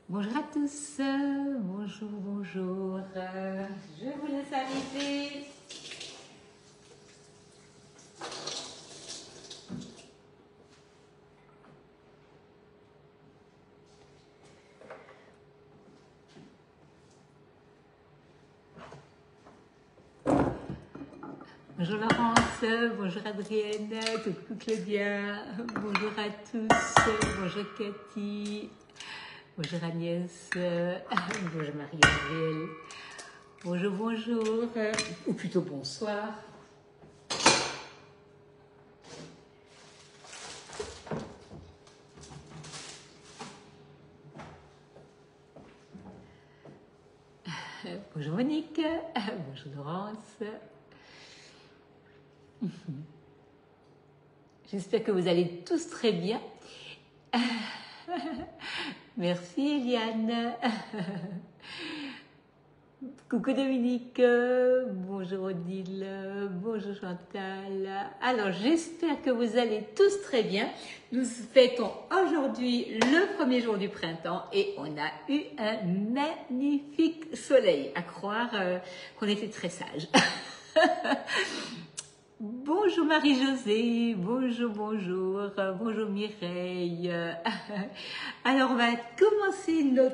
Bonjour à tous, bonjour, bonjour. Je vous laisse arriver. Bonjour Laurence, bonjour Adrienne, coucou Claudia, bonjour à tous, bonjour Cathy, bonjour Agnès, bonjour Marie-Gabrielle, bonjour, bonjour, ou plutôt bonsoir. Bonjour Monique, bonjour Laurence. J'espère que vous allez tous très bien. Merci Eliane. Coucou Dominique, bonjour Odile, bonjour Chantal. Alors j'espère que vous allez tous très bien. Nous fêtons aujourd'hui le premier jour du printemps et on a eu un magnifique soleil, à croire qu'on était très sages. Bonjour Marie-Josée, bonjour, bonjour, bonjour Mireille. Alors on va commencer nos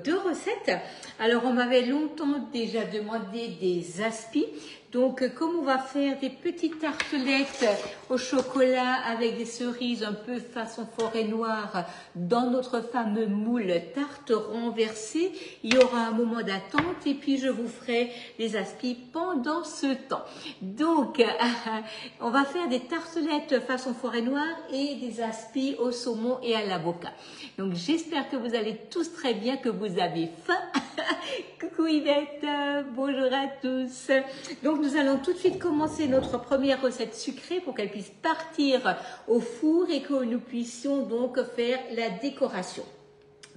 deux recettes. Alors on m'avait longtemps déjà demandé des aspis. Donc comme on va faire des petites tartelettes au chocolat avec des cerises un peu façon forêt noire dans notre fameux moule tarte renversée, il y aura un moment d'attente et puis je vous ferai les aspis pendant ce temps. Donc on va faire des tartelettes façon forêt noire et des aspis au saumon et à l'avocat. Donc j'espère que vous allez tous très bien, que vous avez faim. Coucou Yvette, bonjour à tous. Donc nous allons tout de suite commencer notre première recette sucrée pour qu'elle puisse partir au four et que nous puissions donc faire la décoration.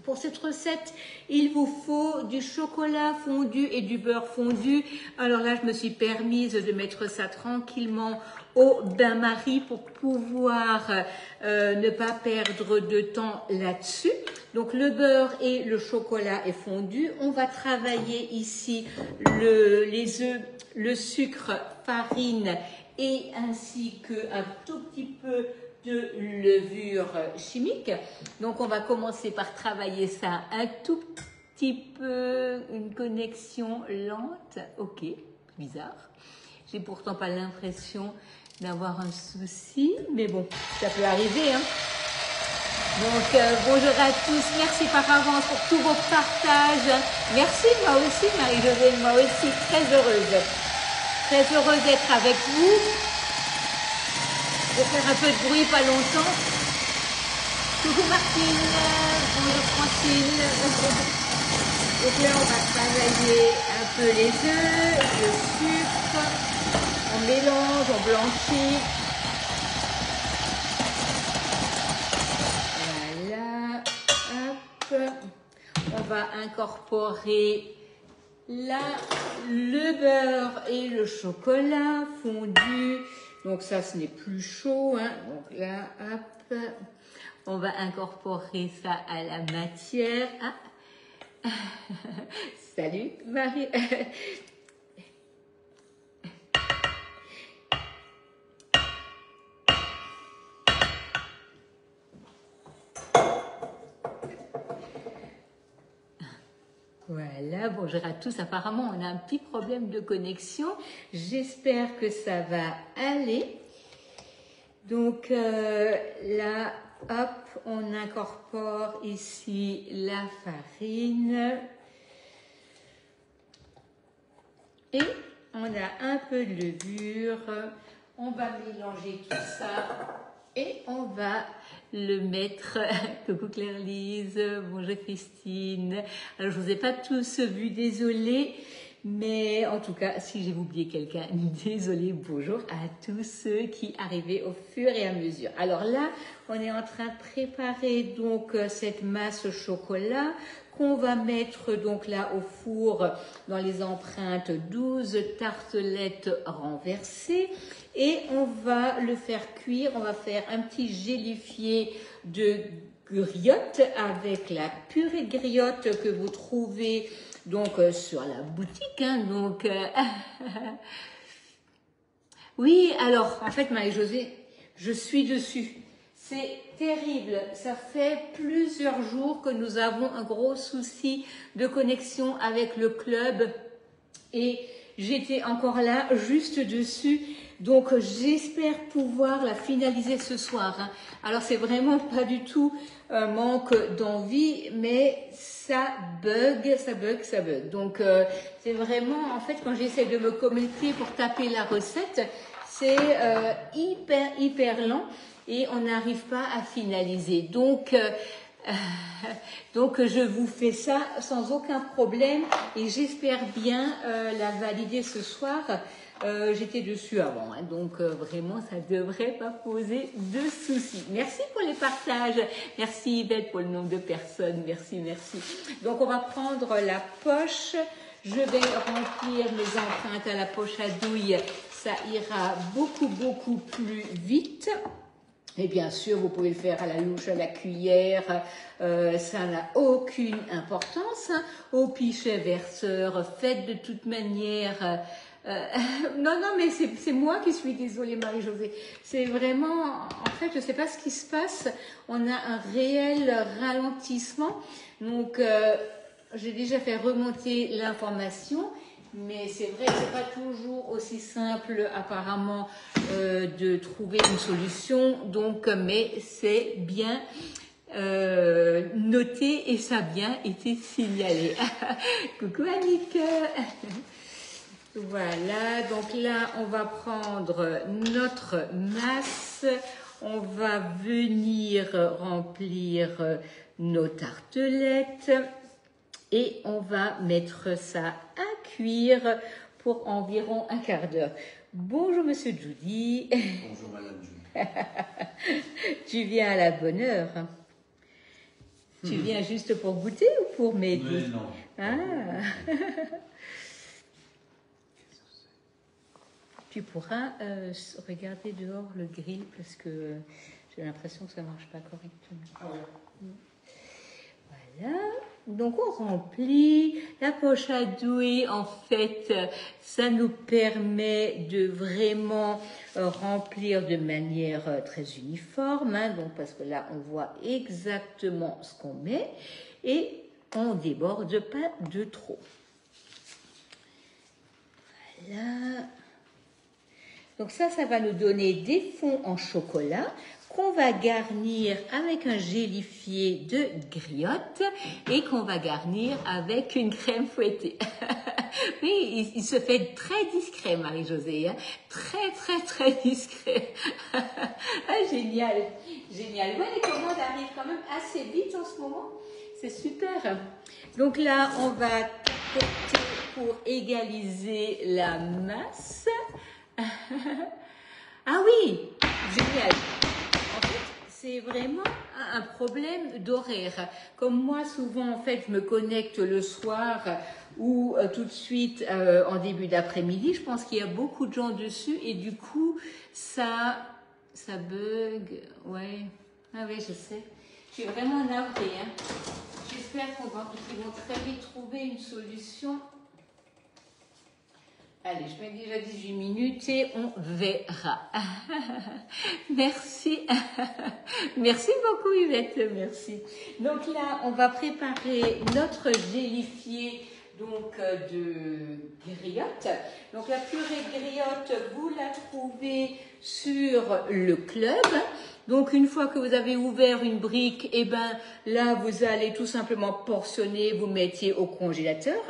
Pour cette recette, il vous faut du chocolat fondu et du beurre fondu. Alors là, je me suis permise de mettre ça tranquillement au bain-marie pour pouvoir ne pas perdre de temps là-dessus. Donc le beurre et le chocolat est fondu. On va travailler ici les œufs, le sucre, farine et ainsi qu'un tout petit peu de levure chimique. Donc on va commencer par travailler ça un tout petit peu, une connexion lente. Ok, bizarre. J'ai pourtant pas l'impression d'avoir un souci, mais bon, ça peut arriver, hein. Donc bonjour à tous, merci par avance pour tous vos partages. Merci, moi aussi Marie-Josée, moi aussi très heureuse d'être avec vous. Je vais faire un peu de bruit pas longtemps. Coucou Martine, bonjour Francine. Donc là on va travailler un peu les œufs, le sucre, on mélange, on blanchit. Voilà, hop. On va incorporer là le beurre et le chocolat fondu. Donc ça, ce n'est plus chaud, hein. Donc là, hop, on va incorporer ça à la matière. Ah. Salut Marie. Voilà, bonjour à tous. Apparemment, on a un petit problème de connexion. J'espère que ça va aller. Donc là, hop, on incorpore ici la farine. Et on a un peu de levure. On va mélanger tout ça. Et on va le mettre, coucou Claire-Lise, bonjour Christine. Alors je ne vous ai pas tous vus, désolée, mais en tout cas, si j'ai oublié quelqu'un, désolée, bonjour à tous ceux qui arrivaient au fur et à mesure. Alors là, on est en train de préparer donc cette masse au chocolat qu'on va mettre donc là au four dans les empreintes 12 tartelettes renversées. Et on va le faire cuire, on va faire un petit gélifié de griotte avec la purée de griotte que vous trouvez donc sur la boutique. Hein, donc, oui, alors, en fait, Marie-Josée, je suis dessus. C'est terrible. Ça fait plusieurs jours que nous avons un gros souci de connexion avec le club. Et j'étais encore là, juste dessus. Donc, j'espère pouvoir la finaliser ce soir. Hein. Alors, c'est vraiment pas du tout un manque d'envie, mais ça bug, ça bug, ça bug. Donc, c'est vraiment, en fait, quand j'essaie de me connecter pour taper la recette, c'est hyper lent et on n'arrive pas à finaliser. Donc, je vous fais ça sans aucun problème et j'espère bien la valider ce soir. J'étais dessus avant, hein, donc vraiment ça ne devrait pas poser de soucis. Merci pour les partages, merci Yvette pour le nombre de personnes, merci. Donc on va prendre la poche, je vais remplir mes empreintes à la poche à douille, ça ira beaucoup plus vite. Et bien sûr, vous pouvez le faire à la louche, à la cuillère, ça n'a aucune importance. Hein. Au pichet verseur, faites de toute manière. Non, mais c'est moi qui suis désolée, Marie-Josée. C'est vraiment, en fait, je ne sais pas ce qui se passe. On a un réel ralentissement. Donc, j'ai déjà fait remonter l'information. Mais c'est vrai que c'est pas toujours aussi simple apparemment de trouver une solution. Donc, mais c'est bien noté et ça a bien été signalé. Coucou Annick. Voilà, donc là on va prendre notre masse. On va venir remplir nos tartelettes. Et on va mettre ça à cuire pour environ un quart d'heure. Bonjour Monsieur Judy. Bonjour Madame Judy. Tu viens à la bonne heure. Tu viens juste pour goûter ou pour m'aider? Non. Ah. Tu pourras regarder dehors le grill parce que j'ai l'impression que ça ne marche pas correctement. Ah ouais. Voilà. Donc on remplit la poche à douille. En fait, ça nous permet de vraiment remplir de manière très uniforme. Hein, donc parce que là, on voit exactement ce qu'on met et on déborde pas de trop. Voilà. Donc ça va nous donner des fonds en chocolat qu'on va garnir avec un gélifié de griotte et qu'on va garnir avec une crème fouettée. Oui, il se fait très discret, Marie-Josée, hein? Très discret. Ah, génial. Ouais, les commandes arrivent quand même assez vite en ce moment. C'est super. Donc là, on va tapoter pour égaliser la masse. Ah oui, génial. En fait, c'est vraiment un problème d'horaire. Comme moi, souvent, en fait, je me connecte le soir ou tout de suite en début d'après-midi. Je pense qu'il y a beaucoup de gens dessus et du coup, ça bug. Ouais. Ah oui, je sais. Je suis vraiment navrée. Hein. J'espère qu'ils vont très vite trouver une solution. Allez, je mets déjà 18 minutes et on verra. Merci. Merci beaucoup Yvette, merci. Donc là, on va préparer notre gélifié donc de griotte. Donc la purée de griotte, vous la trouvez sur le club. Donc une fois que vous avez ouvert une brique, et ben là vous allez tout simplement portionner, vous mettiez au congélateur.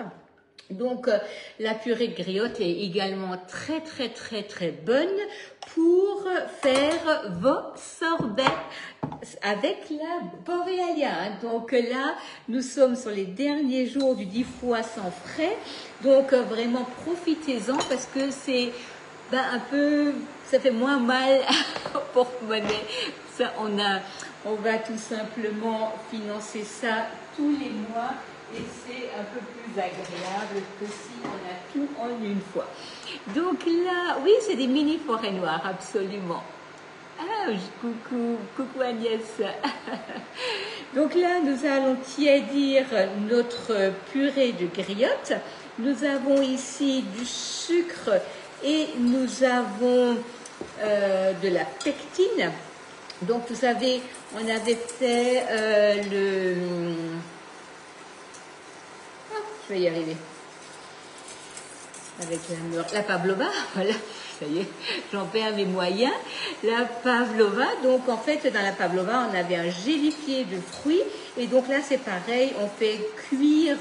Donc la purée de griotte est également très bonne pour faire vos sorbets avec la Borealia. Donc là, nous sommes sur les derniers jours du 10 fois sans frais. Donc vraiment profitez-en parce que c'est un peu, ça fait moins mal au porte-monnaie. Ça, on va tout simplement financer ça tous les mois. Et c'est un peu plus agréable que si on a tout en une fois. Donc là, oui, c'est des mini forêts noires, absolument. Ah, coucou Agnès. Donc là, nous allons tiédir notre purée de griotte. Nous avons ici du sucre et nous avons de la pectine. Donc vous savez, on avait fait je vais y arriver. Avec la pavlova, voilà, ça y est, j'en perds mes moyens. La pavlova, donc en fait, dans la pavlova, on avait un gélifié de fruits. Et donc là, c'est pareil, on fait cuire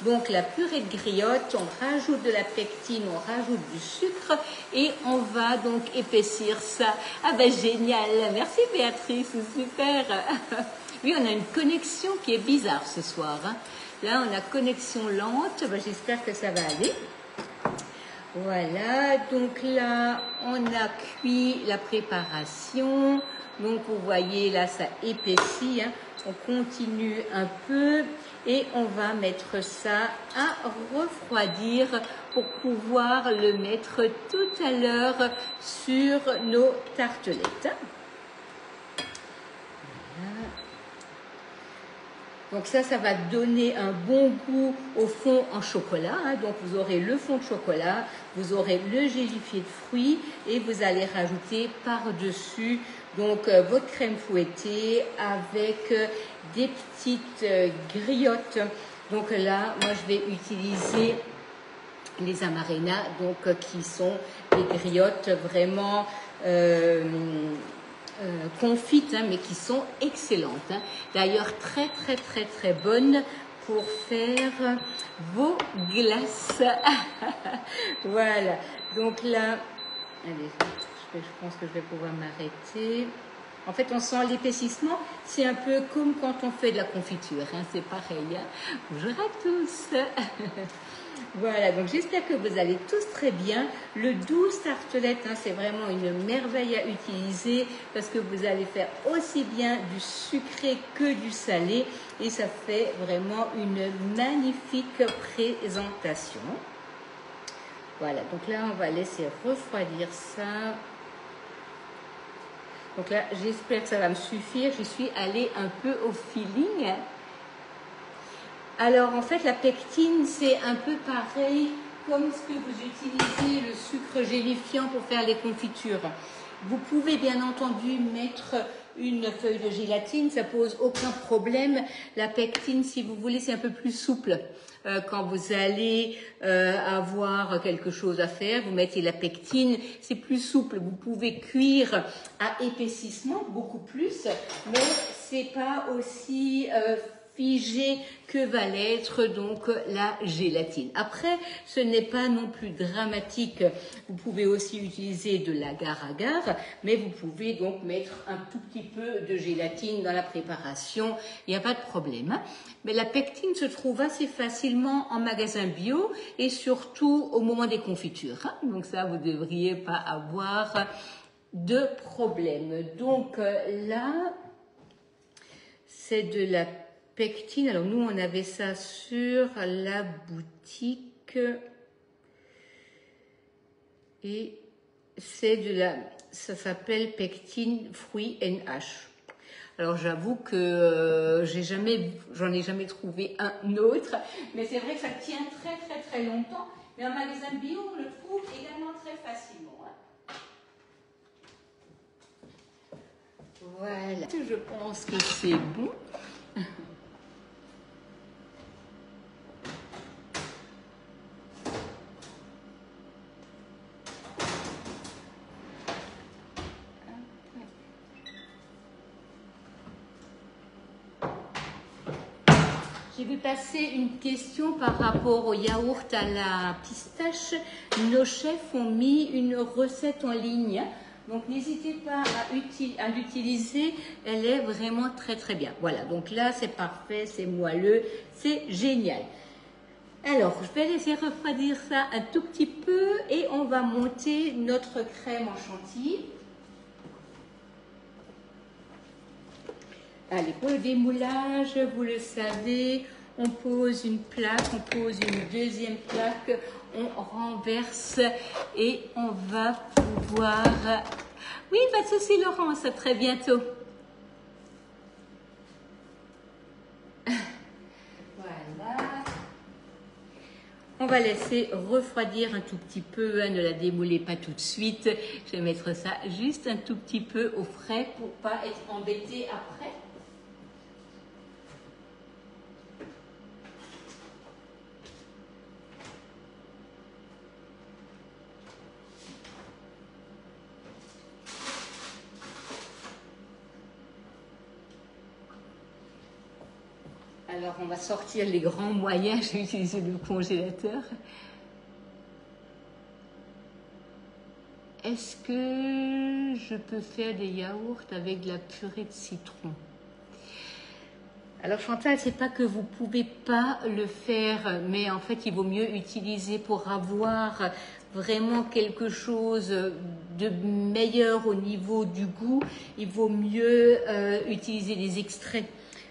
donc la purée de griotte, on rajoute de la pectine, on rajoute du sucre et on va donc épaissir ça. Ah ben génial, merci Béatrice, super. Oui, on a une connexion qui est bizarre ce soir. Hein. Là, on a connexion lente, ben, j'espère que ça va aller. Voilà, donc là, on a cuit la préparation. Donc, vous voyez, là, ça épaissit. Hein. On continue un peu et on va mettre ça à refroidir pour pouvoir le mettre tout à l'heure sur nos tartelettes. Donc ça va donner un bon goût au fond en chocolat. Hein. Donc vous aurez le fond de chocolat, vous aurez le gélifié de fruits et vous allez rajouter par-dessus donc votre crème fouettée avec des petites griottes. Donc là, moi je vais utiliser les amarena, donc qui sont des griottes vraiment confites, hein, mais qui sont excellentes. Hein. D'ailleurs, très bonnes pour faire vos glaces. Voilà. Donc là, allez, je pense que je vais pouvoir m'arrêter. En fait, on sent l'épaississement. C'est un peu comme quand on fait de la confiture. Hein, c'est pareil. Hein. Bonjour à tous. Voilà, donc j'espère que vous allez tous très bien. Le 12 tartelettes, hein, c'est vraiment une merveille à utiliser parce que vous allez faire aussi bien du sucré que du salé et ça fait vraiment une magnifique présentation. Voilà, donc là, on va laisser refroidir ça. Donc là, j'espère que ça va me suffire. Je suis allée un peu au feeling. Alors, en fait, la pectine, c'est un peu pareil comme ce que vous utilisez le sucre gélifiant pour faire les confitures. Vous pouvez bien entendu mettre une feuille de gélatine, ça pose aucun problème. La pectine, si vous voulez, c'est un peu plus souple. Quand vous allez avoir quelque chose à faire, vous mettez la pectine, c'est plus souple. Vous pouvez cuire à épaississement beaucoup plus, mais c'est pas aussi figé que va l'être donc la gélatine. Après, ce n'est pas non plus dramatique. Vous pouvez aussi utiliser de l'agar-agar, mais vous pouvez donc mettre un tout petit peu de gélatine dans la préparation. Il n'y a pas de problème. Hein. Mais la pectine se trouve assez facilement en magasin bio et surtout au moment des confitures. Hein. Donc ça, vous ne devriez pas avoir de problème. Donc là, c'est de la pectine. Alors nous, on avait ça sur la boutique et c'est de la, ça s'appelle pectine fruits NH. Alors j'avoue que j'en ai jamais trouvé un autre, mais c'est vrai que ça tient très longtemps. Mais en magasin bio, on le trouve également très facilement. Hein. Voilà, je pense que c'est bon. J'ai vu passer une question par rapport au yaourt à la pistache. Nos chefs ont mis une recette en ligne. Donc, n'hésitez pas à l'utiliser. Elle est vraiment très bien. Voilà, donc là, c'est parfait, c'est moelleux, c'est génial. Alors, je vais laisser refroidir ça un tout petit peu et on va monter notre crème en chantilly. Allez, pour le démoulage, vous le savez, on pose une plaque, on pose une deuxième plaque, on renverse et on va pouvoir... Oui, pas de souci Laurence, à très bientôt. Voilà. On va laisser refroidir un tout petit peu, hein, ne la démoulez pas tout de suite. Je vais mettre ça juste un tout petit peu au frais pour pas être embêté après. Alors, on va sortir les grands moyens. Je vais utiliser le congélateur. Est-ce que je peux faire des yaourts avec de la purée de citron? Alors Chantal, c'est pas que vous pouvez pas le faire, mais en fait, il vaut mieux utiliser pour avoir vraiment quelque chose de meilleur au niveau du goût. Il vaut mieux utiliser des extraits.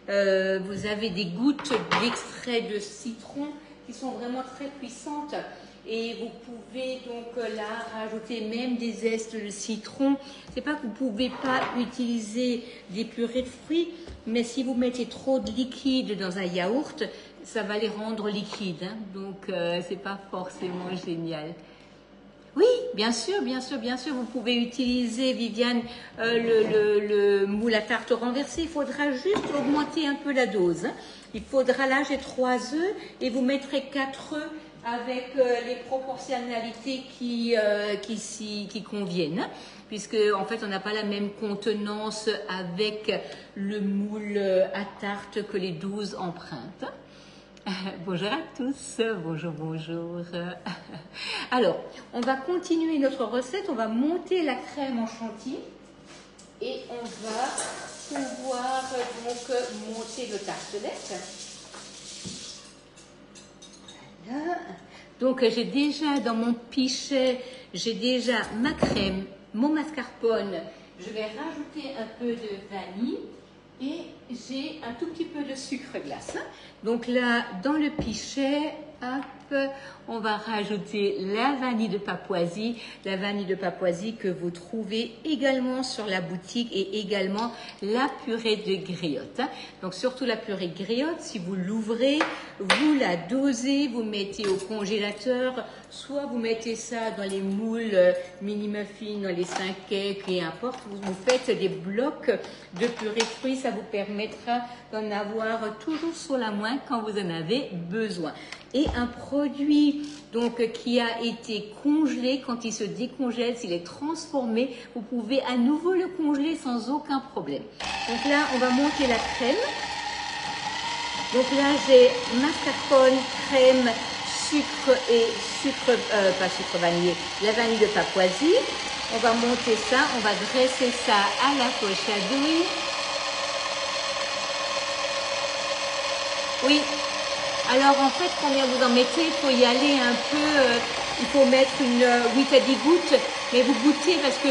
Vous avez des gouttes d'extrait de citron qui sont vraiment très puissantes et vous pouvez donc là rajouter même des zestes de citron. C'est pas que vous pouvez pas utiliser des purées de fruits, mais si vous mettez trop de liquide dans un yaourt, ça va les rendre liquides, hein, donc c'est pas forcément génial. Oui, bien sûr, bien sûr, bien sûr, vous pouvez utiliser, Viviane, le moule à tarte renversé. Il faudra juste augmenter un peu la dose, hein. Il faudra, là, j'ai 3 œufs et vous mettrez 4 œufs avec les proportionnalités qui conviennent, hein, puisque en fait, on n'a pas la même contenance avec le moule à tarte que les 12 empreintes. Bonjour à tous, bonjour, bonjour. Alors, on va continuer notre recette, on va monter la crème en chantilly et on va pouvoir donc monter le tartelette. Voilà. Donc, j'ai déjà dans mon pichet, j'ai déjà ma crème, mon mascarpone. Je vais rajouter un peu de vanille. Et j'ai un tout petit peu de sucre glace. Donc là, dans le pichet, hop, on va rajouter la vanille de Papouasie. La vanille de Papouasie que vous trouvez également sur la boutique et également la purée de griotte. Donc surtout la purée de griotte, si vous l'ouvrez, vous la dosez, vous mettez au congélateur, soit vous mettez ça dans les moules mini-muffins, dans les 5 cakes, et importe, vous faites des blocs de purée de fruits, ça vous permettra d'en avoir toujours sur la main quand vous en avez besoin. Et un produit donc qui a été congelé, quand il se décongèle, s'il est transformé, vous pouvez à nouveau le congeler sans aucun problème. Donc là, on va monter la crème. Donc là, j'ai mascarpone, crème, sucre et pas sucre vanillé, la vanille de Papouasie. On va monter ça, on va dresser ça à la poche à douille. Oui. Alors en fait, combien vous en mettez? Il faut y aller un peu, il faut mettre une 8 à 10 gouttes, mais vous goûtez parce que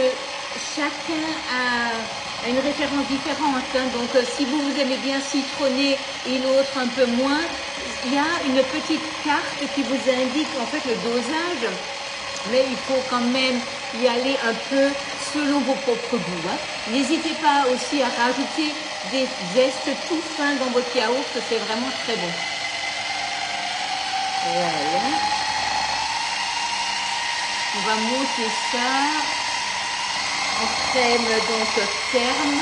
chacun a une référence différente, hein. Donc si vous aimez bien citronner et l'autre un peu moins, il y a une petite carte qui vous indique en fait le dosage, mais il faut quand même y aller un peu selon vos propres goûts, hein. N'hésitez pas aussi à rajouter des zestes tout fins dans votre yaourt, c'est vraiment très bon. Voilà. On va monter ça en crème donc ferme.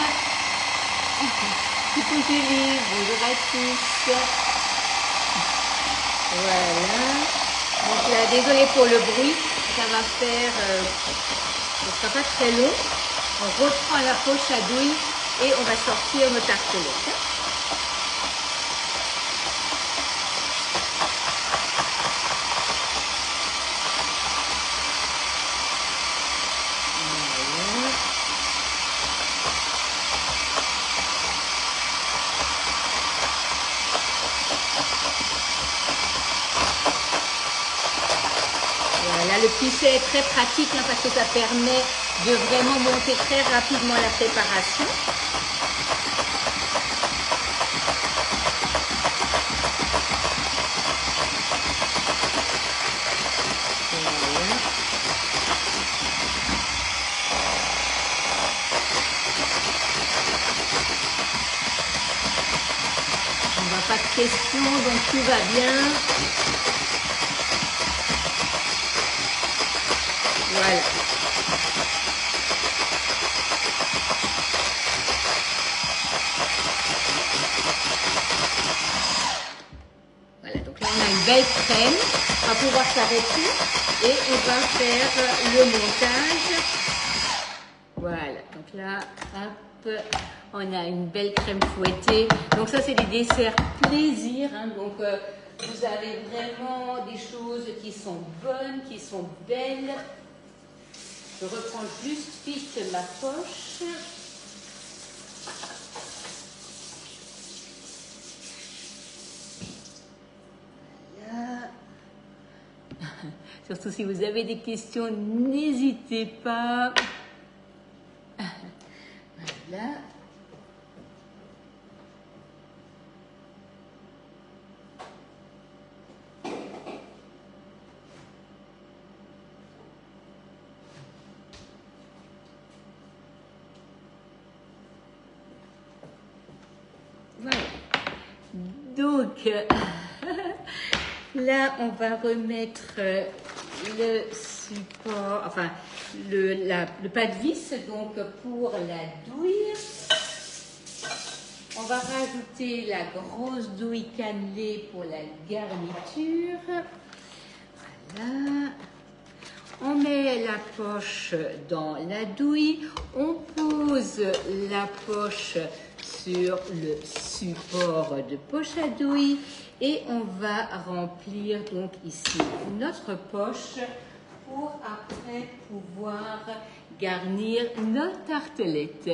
Coucou Julie, bonjour à tous. Voilà. Donc là, désolé pour le bruit, ça va faire, ce sera pas très long. On reprend la poche à douille et on va sortir nos tartelettes. Le pichet est très pratique, hein, parce que ça permet de vraiment monter très rapidement la préparation. pas de questions, donc tout va bien. Voilà. Voilà, donc là on a une belle crème. On va pouvoir s'arrêter et on va faire le montage. Voilà, donc là, hop, on a une belle crème fouettée. Donc ça, c'est des desserts plaisir. Hein. Donc vous avez vraiment des choses qui sont bonnes, qui sont belles. Je reprends juste vite ma poche. Voilà. Surtout si vous avez des questions, n'hésitez pas. Voilà. Voilà. Donc, là, on va remettre le support, enfin, le pas de vis, donc pour la douille. On va rajouter la grosse douille cannelée pour la garniture. Voilà. On met la poche dans la douille. On pose la poche sur le support de poche à douille. Et on va remplir donc ici notre poche pour après pouvoir garnir notre tartelette.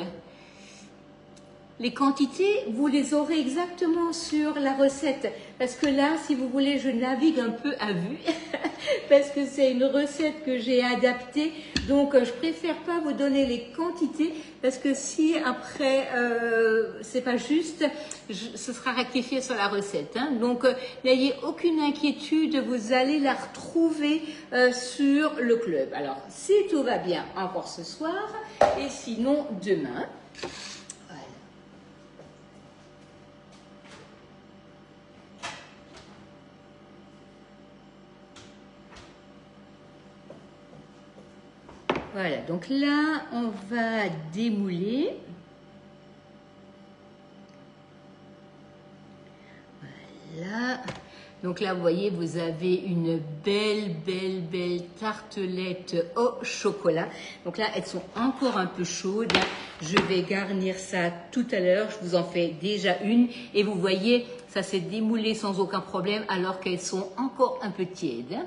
Les quantités, vous les aurez exactement sur la recette. Parce que là, si vous voulez, je navigue un peu à vue. Parce que c'est une recette que j'ai adaptée. Donc, je préfère pas vous donner les quantités. Parce que si après, c'est pas juste, ce sera rectifié sur la recette. Hein. Donc, n'ayez aucune inquiétude. Vous allez la retrouver sur le club. Alors, si tout va bien, encore ce soir. Et sinon, demain. Voilà, donc là, on va démouler. Voilà. Donc là, vous voyez, vous avez une belle tartelette au chocolat. Donc là, elles sont encore un peu chaudes. Je vais garnir ça tout à l'heure. Je vous en fais déjà une. Et vous voyez, ça s'est démoulé sans aucun problème alors qu'elles sont encore un peu tièdes.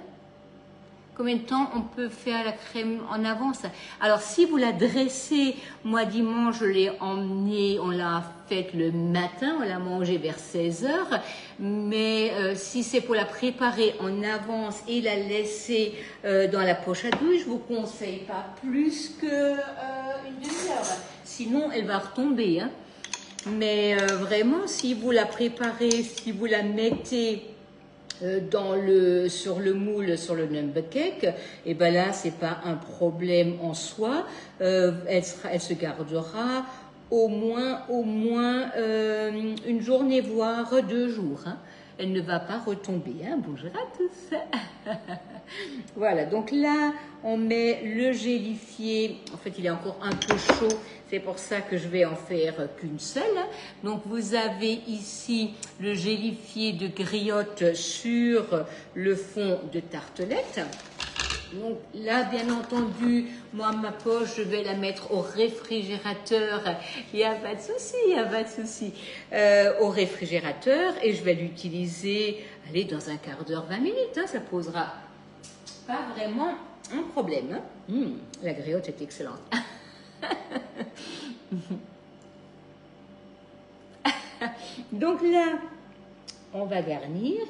Combien de temps on peut faire la crème en avance? Alors, si vous la dressez, moi dimanche, je l'ai emmenée, on l'a faite le matin, on l'a mangée vers 16 h. Mais si c'est pour la préparer en avance et la laisser dans la poche à douille, je vous conseille pas plus qu'une demi-heure. Sinon, elle va retomber. Hein. Mais vraiment, si vous la préparez, si vous la mettez sur le moule, sur le number cake, et ben là c'est pas un problème en soi. Elle se gardera au moins une journée voire 2 jours. Hein. Elle ne va pas retomber. Hein. Bonjour à tous. Voilà, donc là on met le gélifié. En fait, il est encore un peu chaud. C'est pour ça que je vais en faire qu'une seule. Donc, vous avez ici le gélifié de griotte sur le fond de tartelette. Donc là, bien entendu, moi, ma poche, je vais la mettre au réfrigérateur. Il n'y a pas de souci, il n'y a pas de souci. Au réfrigérateur et je vais l'utiliser, allez, dans un quart d'heure, 20 minutes. Hein, ça posera pas vraiment un problème. Hein. La griotte est excellente. Donc là, on va garnir.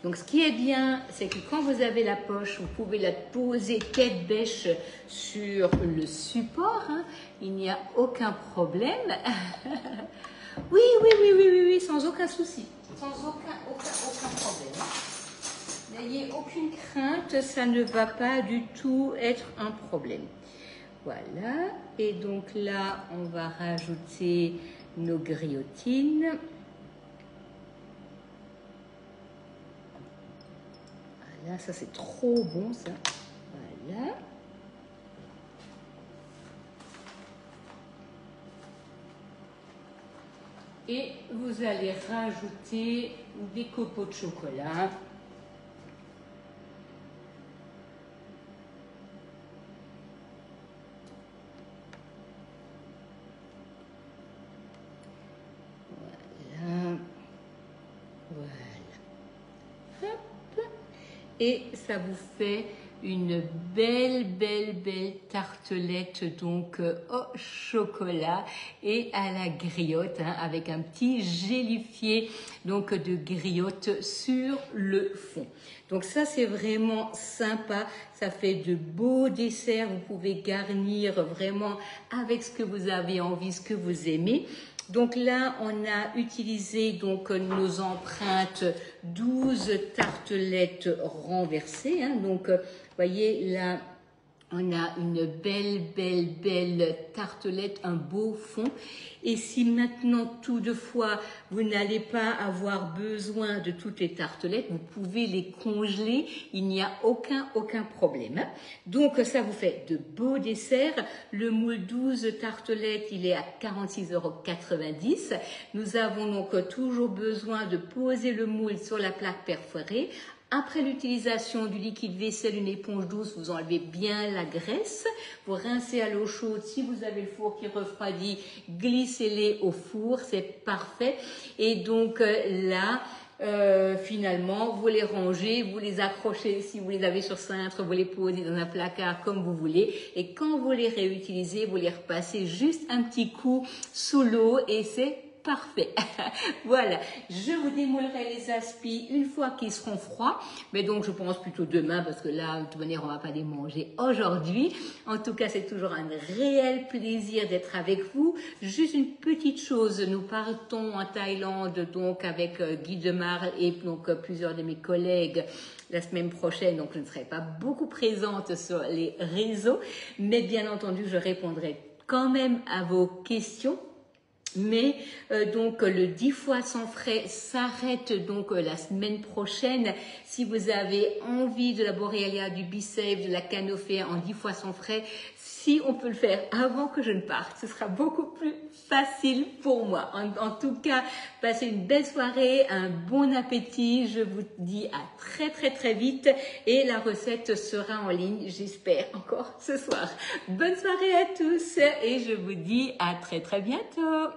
Donc ce qui est bien, c'est que quand vous avez la poche, vous pouvez la poser tête bêche sur le support. Hein. Il n'y a aucun problème. Oui, sans aucun souci. Sans aucun problème. n'ayez aucune crainte, ça ne va pas du tout être un problème. Voilà, et donc là, on va rajouter nos grillotines. Voilà, ça c'est trop bon ça. Voilà. Et vous allez rajouter des copeaux de chocolat. Voilà. Voilà. Hop. Et ça vous fait une belle tartelette donc au chocolat et à la griotte, hein, avec un petit gélifié donc de griotte sur le fond. Donc ça c'est vraiment sympa, ça fait de beaux desserts, vous pouvez garnir vraiment avec ce que vous avez envie, ce que vous aimez. Donc là, on a utilisé donc nos empreintes 12 tartelettes renversées, hein. Donc, voyez là, on a une belle tartelette, un beau fond. Et si maintenant, toutefois, vous n'allez pas avoir besoin de toutes les tartelettes, vous pouvez les congeler, il n'y a aucun problème, hein. Donc, ça vous fait de beaux desserts. Le moule 12 tartelettes, il est à 46,90 €. Nous avons donc toujours besoin de poser le moule sur la plaque perforée. Après l'utilisation du liquide vaisselle, une éponge douce, vous enlevez bien la graisse. Vous rincez à l'eau chaude. Si vous avez le four qui refroidit, glissez-les au four, c'est parfait. Et donc là, finalement, vous les rangez, vous les accrochez. Si vous les avez sur cintre, vous les posez dans un placard comme vous voulez. Et quand vous les réutilisez, vous les repassez juste un petit coup sous l'eau et c'est parfait. Voilà, je vous démoulerai les aspis une fois qu'ils seront froids, mais donc je pense plutôt demain parce que là, de toute manière, on va pas les manger aujourd'hui. En tout cas, c'est toujours un réel plaisir d'être avec vous. Juste une petite chose, nous partons en Thaïlande donc avec Guy Demarle et donc plusieurs de mes collègues la semaine prochaine, donc je ne serai pas beaucoup présente sur les réseaux, mais bien entendu, je répondrai quand même à vos questions. Mais donc le 10 fois sans frais s'arrête donc la semaine prochaine. Si vous avez envie de la Borealia, du Be-Safe, de la Canopée en 10 fois sans frais, si on peut le faire avant que je ne parte, ce sera beaucoup plus facile pour moi. En tout cas, passez une belle soirée, un bon appétit. Je vous dis à très vite et la recette sera en ligne, j'espère encore ce soir. Bonne soirée à tous et je vous dis à très bientôt.